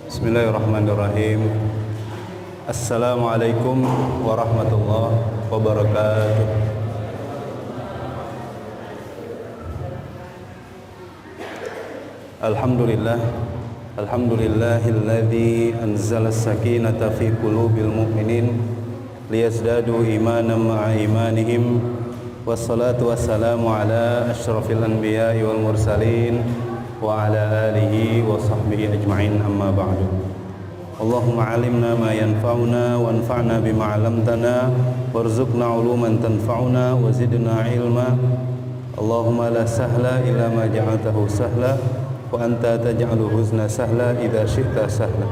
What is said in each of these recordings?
Bismillahirrahmanirrahim. Assalamualaikum warahmatullahi wabarakatuh. Alhamdulillahilladzi anzala as-sakinata fi qulubil mu'minin liyazdadu imanan ma'a imanihim. Wassalatu wassalamu ala asyrafil anbiya'i wal mursalin wa ala alihi wa sahbihi ajma'in, amma ba'du. Allahumma alimna ma yanfa'una wanfa'na bima 'allamtana warzuqna 'uluman tanfa'una wa zidna 'ilma. Allahumma la sahla illa ma ja'altahu sahla wa anta taj'alul huzna sahla idza syi'ta sahla.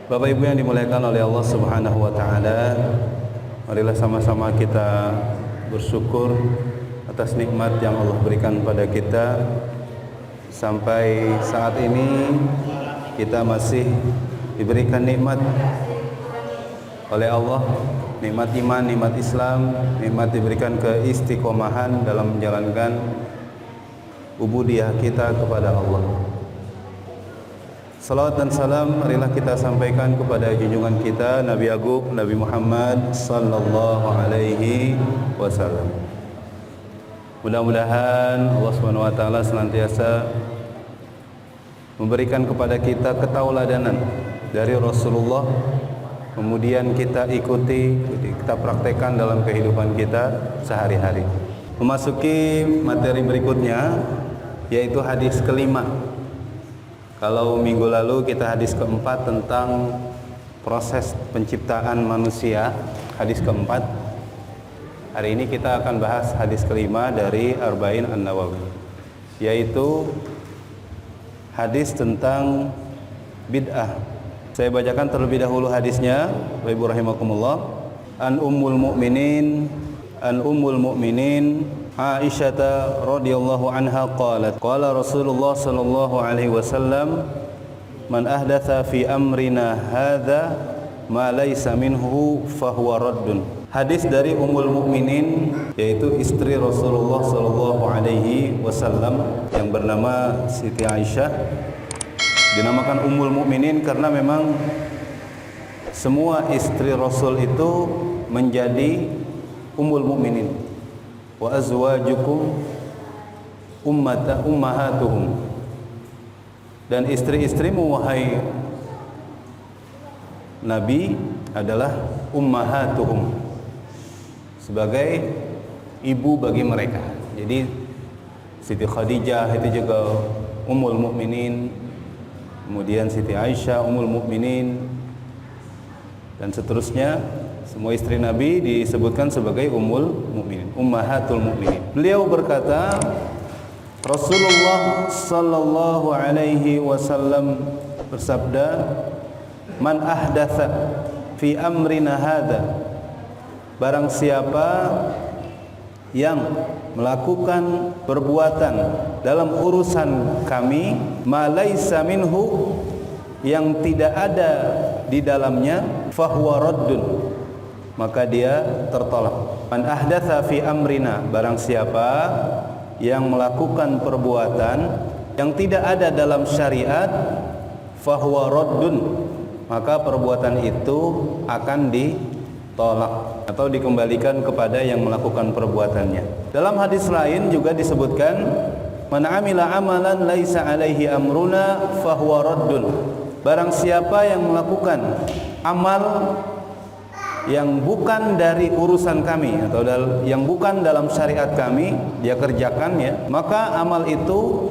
Bapak Ibu yang dimuliakan oleh Allah Subhanahu wa taala, marilah sama-sama kita bersyukur atas nikmat yang Allah berikan pada kita. Sampai saat ini kita masih diberikan nikmat oleh Allah, nikmat iman, nikmat Islam, nikmat diberikan keistiqomahan dalam menjalankan ubudiyah kita kepada Allah. Salawat dan salam marilah kita sampaikan kepada junjungan kita Nabi Agung Nabi Muhammad sallallahu alaihi wasallam. Mudah-mudahan Allah Subhanahu wa taala senantiasa memberikan kepada kita ketauladanan dari Rasulullah, kemudian kita ikuti, kita praktekkan dalam kehidupan kita sehari-hari. Memasuki materi berikutnya, yaitu hadis kelima. Kalau minggu lalu kita hadis keempat tentang proses penciptaan manusia, hadis keempat. Hari ini kita akan bahas hadis kelima dari Arba'in An-Nawawi, yaitu hadis tentang bid'ah. Saya bacakan terlebih dahulu hadisnya, Bapak Ibu rahimakumullah. An Ummul Mu'minin Aisyah radhiyallahu anha qalat qala Rasulullah sallallahu alaihi wasallam man ahdatha fi amrina hadza ma laysa minhu fahuwa raddun. Hadis dari Ummul Mukminin, yaitu istri Rasulullah sallallahu alaihi wasallam yang bernama Siti Aisyah. Dinamakan Ummul Mukminin karena memang semua istri Rasul itu menjadi Ummul Mukminin. Wa azwajukum ummahatuhum, dan istri-istrimu wahai Nabi adalah ummahatuhum, sebagai ibu bagi mereka. Jadi Siti Khadijah itu juga Ummul Mukminin, kemudian Siti Aisyah Ummul Mukminin, dan seterusnya. Semua istri Nabi disebutkan sebagai Ummul Mukminin, Ummahatul Mukminin. Beliau berkata, Rasulullah sallallahu alaihi wasallam bersabda, "Man ahdatsa fi amrina hadza." Barang siapa yang melakukan perbuatan dalam urusan kami, ma laisa minhu, yang tidak ada di dalamnya, fahuwa raddun, maka dia tertolak. Man ahdatsa fi amrina, barang siapa yang melakukan perbuatan yang tidak ada dalam syariat, fahuwa raddun, maka perbuatan itu akan ditolak atau dikembalikan kepada yang melakukan perbuatannya. Dalam hadis lain juga disebutkan, man amila amalan laisa alaihi amruna fahuwa raddun. Barang siapa yang melakukan amal yang bukan dari urusan kami atau yang bukan dalam syariat kami, dia kerjakan, ya, maka amal itu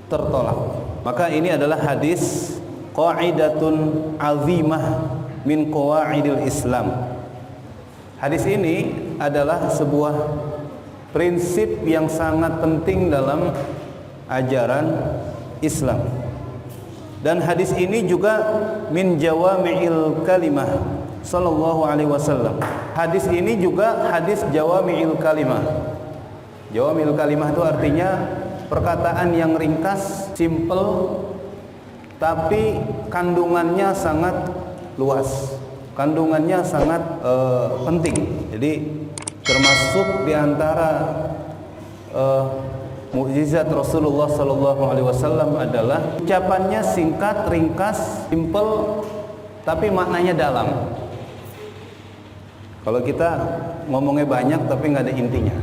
tertolak. Maka ini adalah hadis qaidatun azimah min qawaidil Islam. Hadis ini adalah sebuah prinsip yang sangat penting dalam ajaran Islam. Dan hadis ini juga min jawami'il kalimah sallallahu alaihi wasallam. Hadis ini juga hadis jawami'il kalimah. Jawami'il kalimah itu artinya perkataan yang ringkas, simple, tapi kandungannya sangat luas. Kandungannya sangat penting. Jadi termasuk di antara mukjizat Rasulullah sallallahu alaihi wasallam adalah ucapannya singkat, ringkas, simple, tapi maknanya dalam. Kalau kita ngomongnya banyak tapi nggak ada intinya,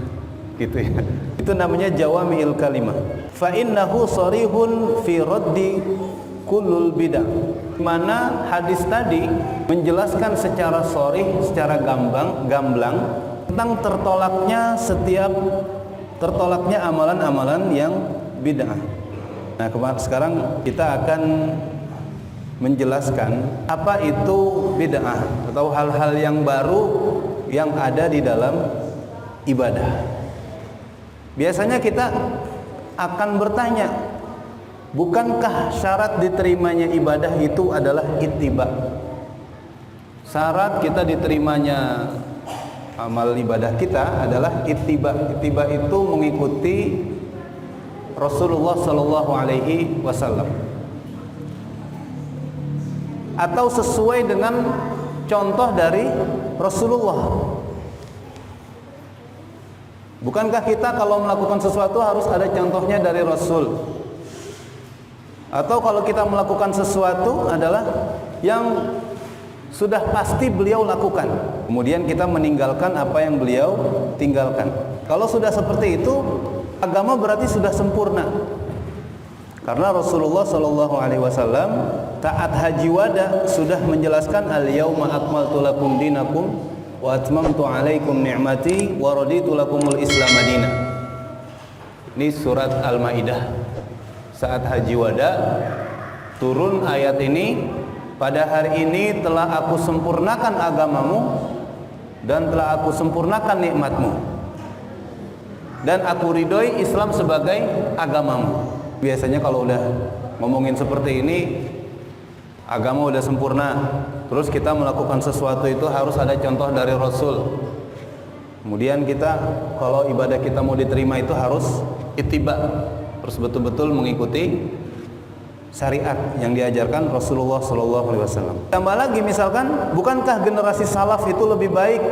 gitu ya. Itu namanya jawami'il kalimah. Fa innahu sharihun fi raddi kullul bidah. Mana hadis tadi menjelaskan secara sharih, secara gamblang tentang tertolaknya amalan-amalan yang bid'ah. Nah, sekarang kita akan menjelaskan apa itu bid'ah atau hal-hal yang baru yang ada di dalam ibadah. Biasanya kita akan bertanya, bukankah syarat diterimanya ibadah itu adalah ittiba? Syarat kita diterimanya amal ibadah kita adalah ittiba. Ittiba itu mengikuti Rasulullah sallallahu alaihi wasallam, atau sesuai dengan contoh dari Rasulullah. Bukankah kita kalau melakukan sesuatu harus ada contohnya dari Rasul? Atau kalau kita melakukan sesuatu adalah yang sudah pasti beliau lakukan, kemudian kita meninggalkan apa yang beliau tinggalkan. Kalau sudah seperti itu, agama berarti sudah sempurna. Karena Rasulullah sallallahu alaihi wasallam taat haji wada sudah menjelaskan al-yauma akmaltu lakum dinakum wa atmamtu alaikum ni'mati wa raditu lakumul Islam madinah. Ini surat Al-Maidah. Saat haji wada turun ayat ini, pada hari ini telah aku sempurnakan agamamu dan telah aku sempurnakan nikmatmu dan aku ridhoi Islam sebagai agamamu. Biasanya kalau udah ngomongin seperti ini, agama udah sempurna, terus kita melakukan sesuatu itu harus ada contoh dari Rasul. Kemudian kita kalau ibadah kita mau diterima itu harus ittiba, harus betul-betul mengikuti syariat yang diajarkan Rasulullah SAW. Tambah lagi misalkan, bukankah generasi salaf itu lebih baik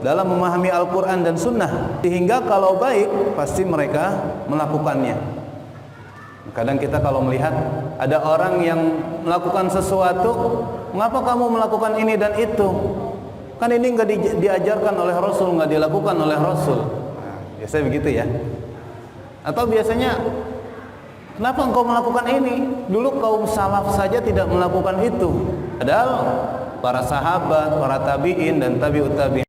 dalam memahami Al-Quran dan Sunnah, sehingga kalau baik pasti mereka melakukannya. Kadang kita kalau melihat ada orang yang melakukan sesuatu, mengapa kamu melakukan ini dan itu? Kan ini nggak diajarkan oleh Rasul, nggak dilakukan oleh Rasul. Nah, biasanya begitu ya. Atau biasanya, kenapa engkau melakukan ini? Dulu kaum salaf saja tidak melakukan itu. Padahal para sahabat, para tabi'in dan tabi'ut tabi'in